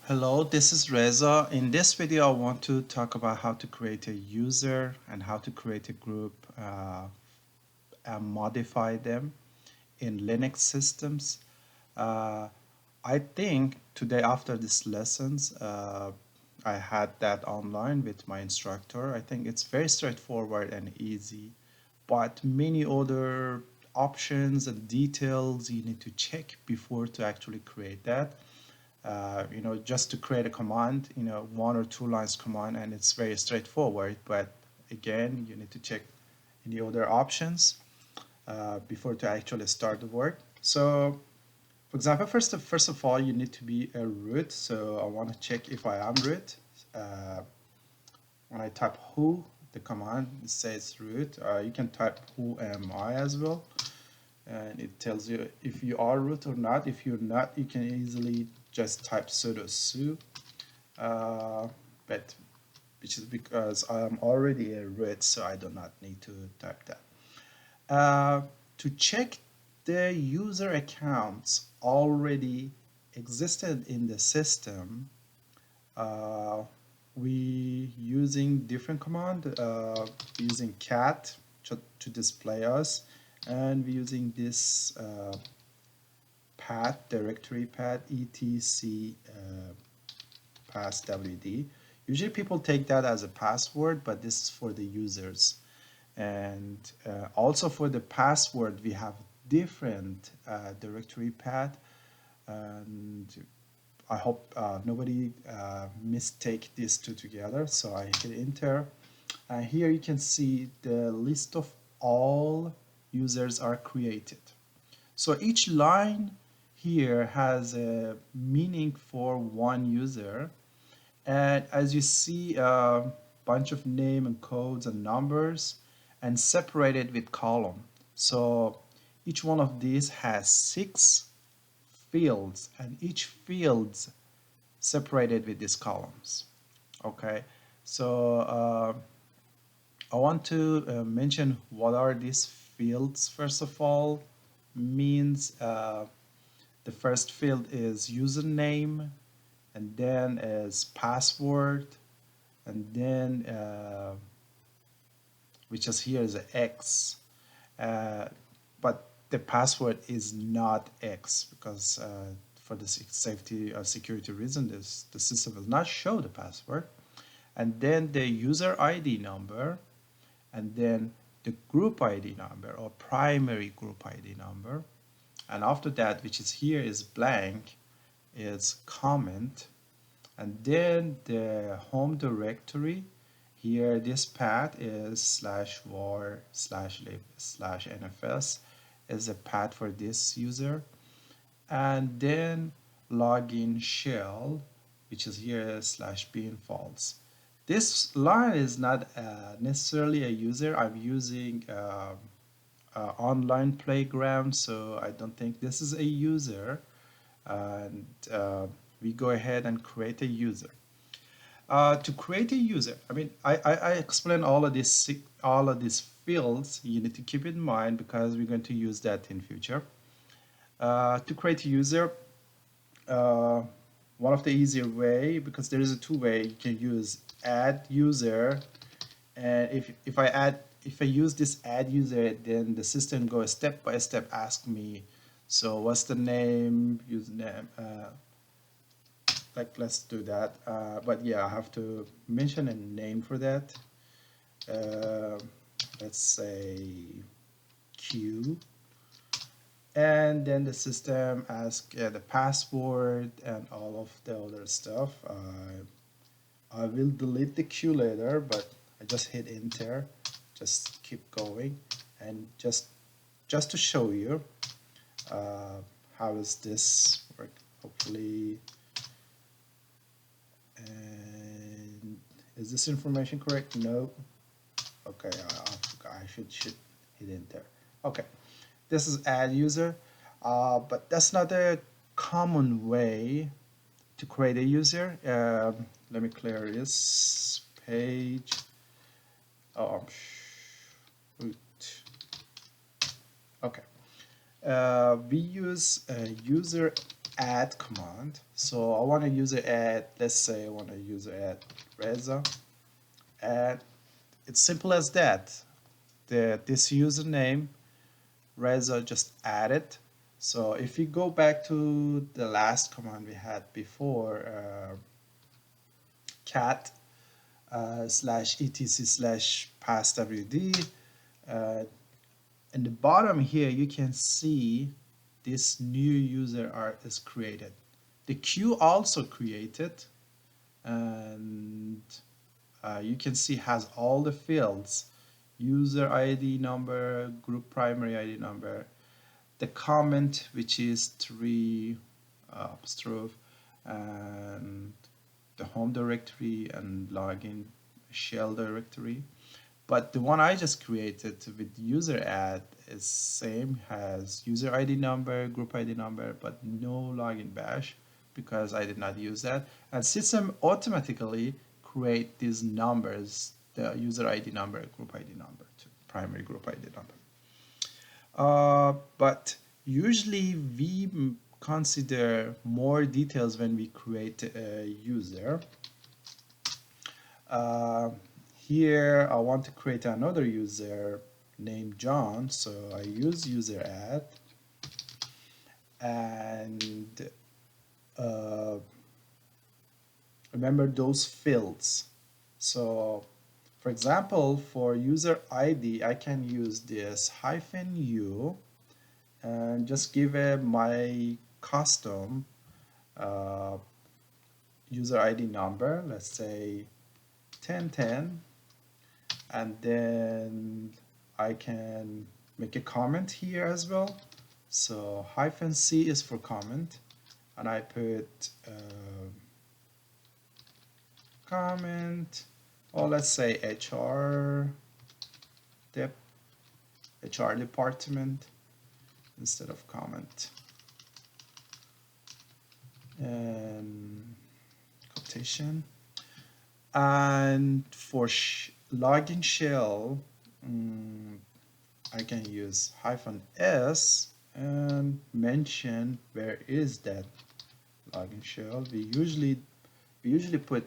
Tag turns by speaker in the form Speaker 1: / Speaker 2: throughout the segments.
Speaker 1: Hello, this is Reza. In this video, I want to talk about how to create a user and how to create a group and modify them in Linux systems. Uh, I think today after these lessons, I had that online with my instructor. I think it's very straightforward and easy, but many other options and details you need to check before to actually create that. Just to create a command, one or two lines command, and it's very straightforward. But again, you need to check any other options before to actually start the work. So, for example, first of all, you need to be a root. So I want to check if I am root. Uh, when I type who, the command says root. You can type who am I as well, and it tells you if you are root or not. If you're not, you can easily just type sudo su, uh, but which is because I'm already a root, so I do not need to type that. Uh, to check the user accounts already existed in the system, uh, we using different command, using cat to display us, and we using this path directory path etc passwd. Usually people take that as a password, but this is for the users. And also for the password, we have different directory path. And I hope nobody mistake these two together. So I hit enter. And here you can see the list of all users are created. So each line here has a meaning for one user. And as you see, a bunch of name and codes and numbers and separated with column. So each one of these has 6 fields, and each field's separated with these columns. Okay, so I want to mention what are these fields. First of all, means the first field is username, and then is password, and then which is here is a X, uh, but the password is not X because for the safety or security reason, the system will not show the password. And then the user ID number, and then the group ID number or primary group ID number. And after that, which is here is blank, is comment. And then the home directory, here this path is /var/lib/nfs is a path for this user. And then login shell, which is here /bin false. This line is not necessarily a user. I'm using online playground, so I don't think this is a user. And we go ahead and create a user. To create a user, I mean, I explained all of these fields. You need to keep in mind because we're going to use that in future. To create a user, uh, one of the easier way, because there is a two-way, you can use add user, and if I use this add user, then the system goes step by step, ask me, so what's the name, username, like let's do that. But yeah, I have to mention a name for that. Uh, let's say Q, and then the system asks the password and all of the other stuff. I will delete the Q later, but I just hit enter. Just keep going, and just to show you how does this work. Hopefully, and is this information correct? No. Okay, I should hit enter. Okay, this is add user, but that's not a common way to create a user. Let me clear this page. Oh, root. Okay. We use user add command. So I want to user add, let's say I want to user add Reza, and it's simple as that. This username Reza just added. So if you go back to the last command we had before, cat slash etc slash passwd, in the bottom here you can see this new user is created. The queue also created, and you can see has all the fields: user ID number, group primary ID number, the comment, which is 3 apostrophe, and the home directory and login shell directory. But the one I just created with user add is same, has user ID number, group ID number, but no login bash because I did not use that. And system automatically create these numbers, the user ID number, group ID number, primary group ID number. But usually we consider more details when we create a user. Here I want to create another user named John, so I use user add, and remember those fields. So for example, for user ID I can use this -u and just give it my custom user ID number, let's say 1010, and then I can make a comment here as well. So -c is for comment, and I put comment, or let's say HR department instead of comment, and quotation. And for login shell, I can use -s and mention where is that login shell. We usually put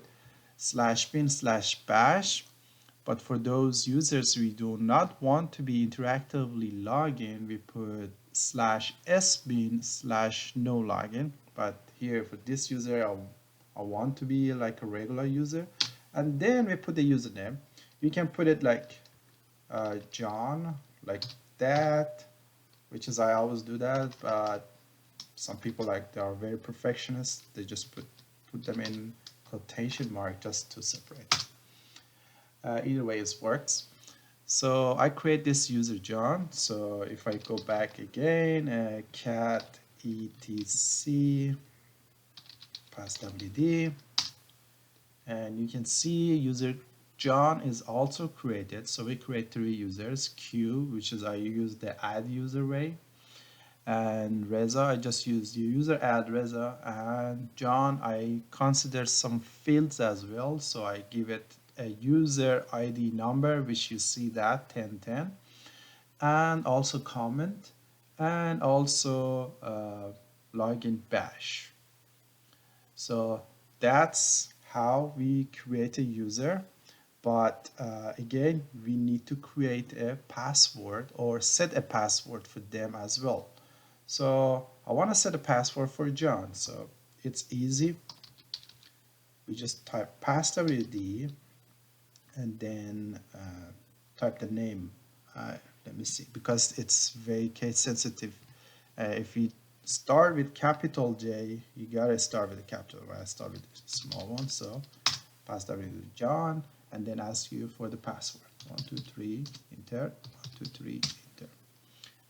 Speaker 1: /bin/bash, but for those users we do not want to be interactively login, we put /sbin/no login. But here for this user, I want to be like a regular user, and then we put the username. You can put it like John, like that, which is I always do that, but some people they are very perfectionist. They just put them in quotation mark just to separate. Either way it works. So I create this user John. So if I go back again, cat etc passwd, and you can see user John is also created. So we create 3 users: Q, which is I use the add user way, and Reza, I just use the user add Reza, and John, I consider some fields as well. So I give it a user ID number, which you see that 1010, and also comment, and also login bash. So that's how we create a user. But again, we need to create a password or set a password for them as well. So I want to set a password for John. So it's easy. We just type passwd and then type the name. Let me see, because it's very case sensitive. If we start with capital J, you gotta start with a capital. I start with a small one. So passwd John, and then ask you for the password. 123 enter, 123 enter,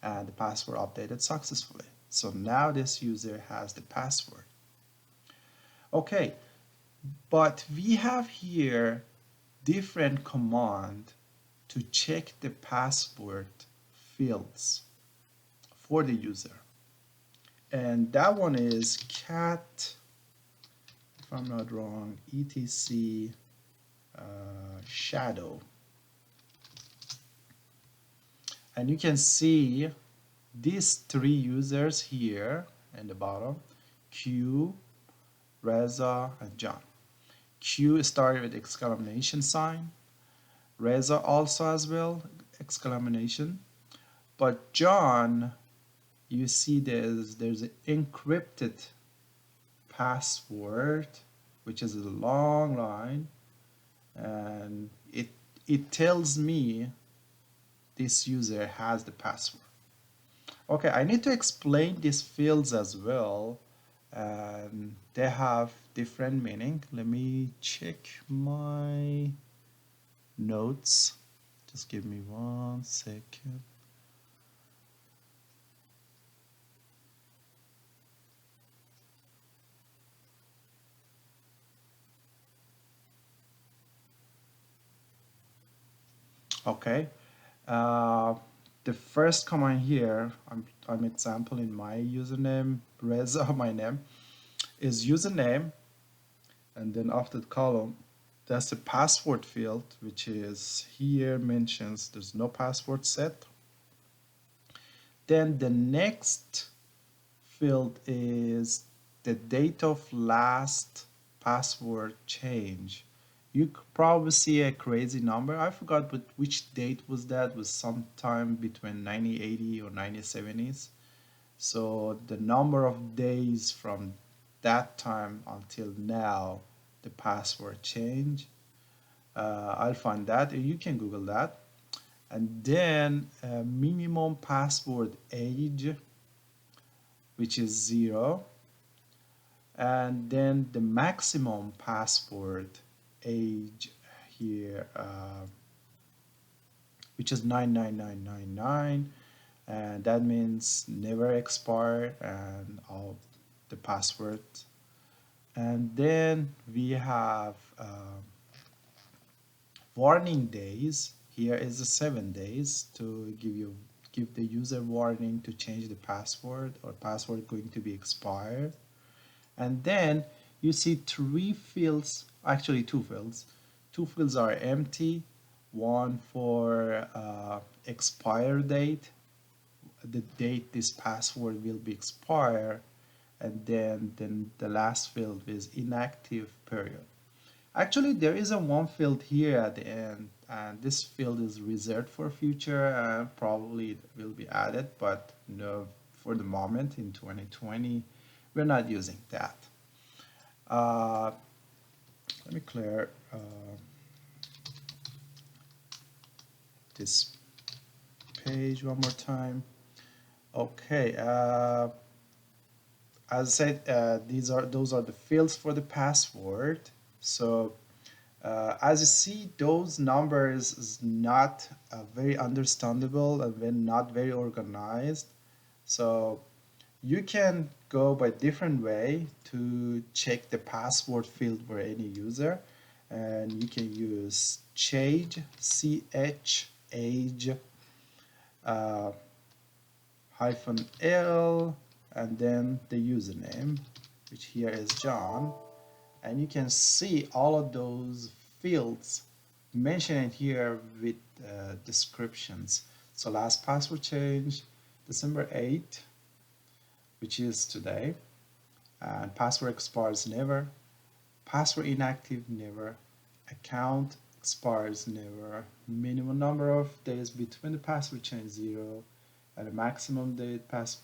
Speaker 1: and the password updated successfully. So now this user has the password. Okay, but we have here different command to check the password fields for the user, and that one is cat, if I'm not wrong, etc shadow. And you can see these 3 users here in the bottom: Q, Reza, and John. Q started with exclamation sign. Reza also as well, exclamation. But John, you see there's an encrypted password, which is a long line, and it tells me this user has the password. Okay, I need to explain these fields as well. And they have different meaning. Let me check my notes. Just give me 1 second. Okay. Uh, the first command here, I'm example in my username, Reza, my name, is username, and then after the column, that's the password field, which is here mentions there's no password set. Then the next field is the date of last password change. You could probably see a crazy number. I forgot but which date was that. It was sometime between 1980 or 1970s. So the number of days from that time until now, the password change. I'll find that. You can Google that. And then minimum password age, which is 0. And then the maximum password age here, which is 99999, and that means never expire and all the password. And then we have warning days. Here is the 7 days to give the user warning to change the password or password going to be expired. And then you see 3 fields, actually 2 fields. 2 fields are empty. One for expire date, the date this password will be expired, and then the last field is inactive period. Actually, there is a one field here at the end, and this field is reserved for future and probably it will be added, but no, for the moment in 2020, we're not using that. Uh, let me clear this page one more time. Okay, as I said, those are the fields for the password. So as you see, those numbers is not very understandable and then not very organized. So you can go by different way to check the password field for any user, and you can use chage, age uh, hyphen L, and then the username, which here is John. And you can see all of those fields mentioned here with descriptions. So last password change, December 8th, which is today, and password expires never, password inactive never, account expires never, minimum number of days between the password change 0, and the maximum date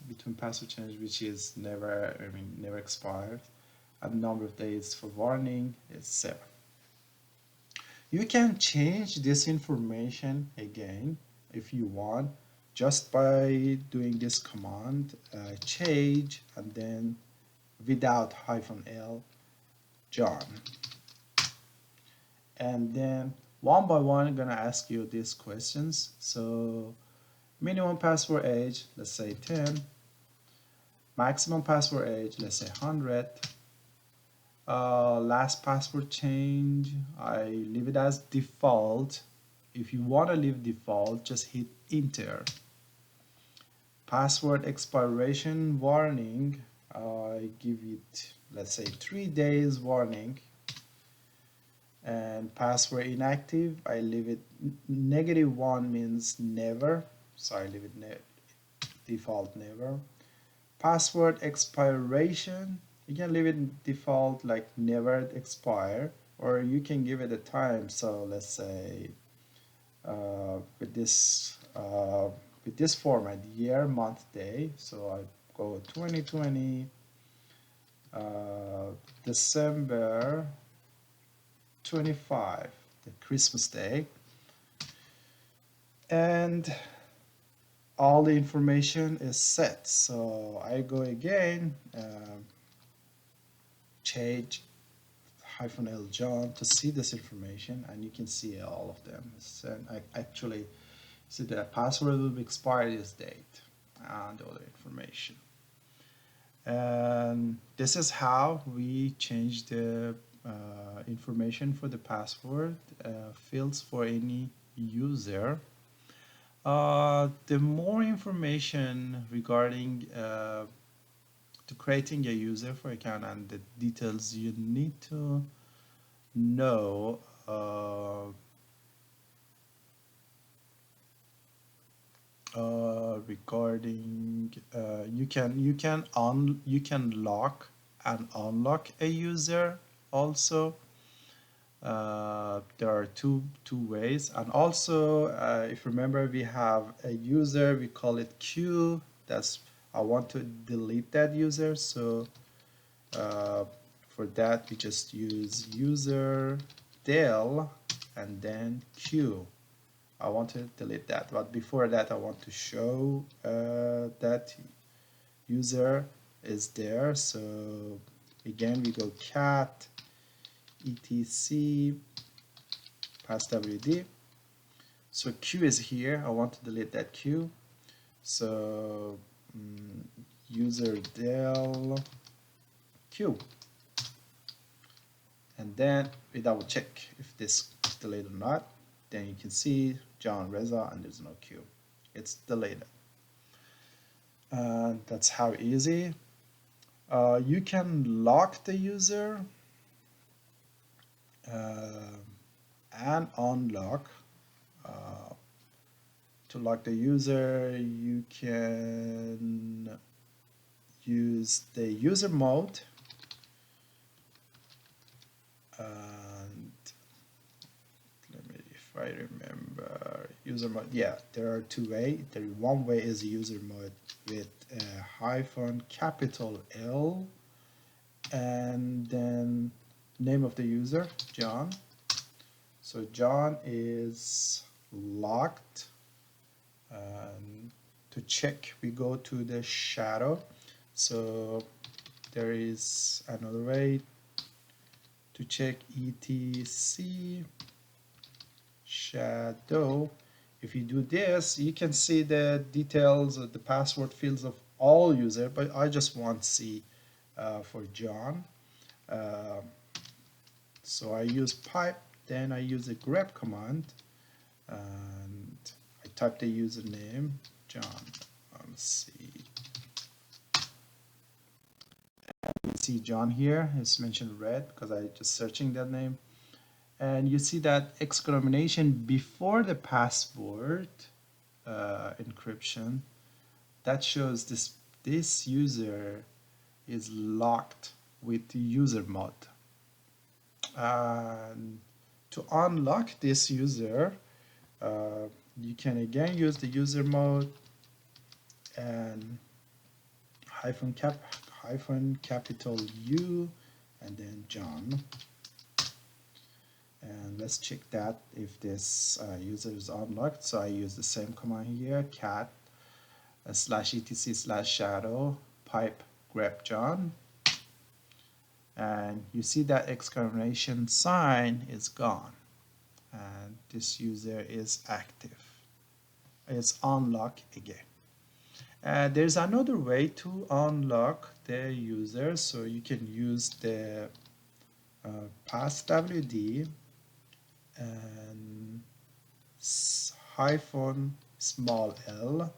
Speaker 1: between password change, which is never, never expired, and the number of days for warning is 7. You can change this information again if you want, just by doing this command, change, and then without hyphen L, John. And then one by one, I'm gonna ask you these questions. So minimum password age, let's say 10. Maximum password age, let's say 100. Last password change, I leave it as default. If you want to leave default, just hit enter. Password expiration warning, I give it, let's say 3 days warning. And password inactive, I leave it -1 means never, so I leave it default never. Password expiration, You can leave it default like never expire, or you can give it a time. So let's say with this format, year, month, day. So I go 2020 December 25, the Christmas day, and all the information is set. So I go again, change -L John to see this information, and you can see all of them. So I actually see the password will be expired this date and all the information. And this is how we change the information for the password fields for any user. The more information regarding to creating a user for account and the details you need to know regarding you can lock and unlock a user also. There are two ways, and also if you remember, we have a user, we call it Q. That's I want to delete that user, so for that we just use user del and then Q. I want to delete that, but before that I want to show that user is there. So again we go cat etc passwd. So Q is here. I want to delete that Q. So user del Q, and then we double check if this is deleted or not. Then you can see John Reza and there's no Q. It's deleted. That's how easy. You can lock the user and unlock. To lock the user, you can use the user mode, and let me, if I remember, user mode. Yeah, there are two ways. One way is user mode with capital L and then name of the user, John. So John is locked. To check, we go to the shadow. So there is another way to check etc shadow. If you do this, you can see the details of the password fields of all users, but I just want to see for John. So I use pipe, then I use a grep command, and I type the username John. Let's see. You see John here is mentioned red because I just searching that name, and you see that exclamation before the password encryption. That shows this user is locked with the user mode. And to unlock this user, you can again use the user mode and capital U and then John. And let's check that if this user is unlocked. So I use the same command here, cat /etc/shadow pipe grep John, and you see that exclamation sign is gone and this user is active. It's unlocked again. There's another way to unlock the user, so you can use the passwd and -l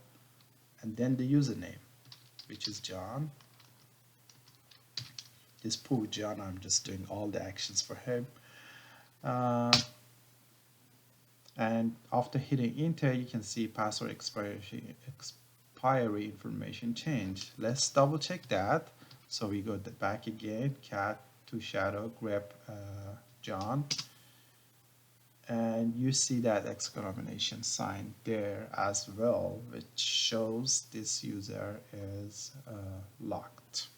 Speaker 1: and then the username, which is John. This poor John, I'm just doing all the actions for him. And after hitting enter, you can see password expiry information change. Let's double check that. So we go back again, cat to shadow, grab John, and you see that exclamation sign there as well, which shows this user is locked.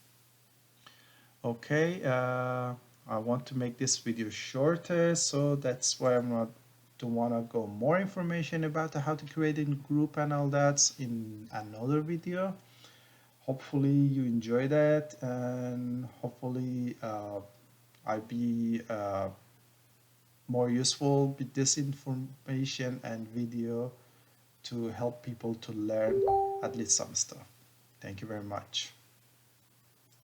Speaker 1: Okay, I want to make this video shorter, so that's why I'm not don't want to go more information about how to create a group and all that in another video. Hopefully you enjoy that, and hopefully I'll be more useful with this information and video to help people to learn at least some stuff. Thank you very much.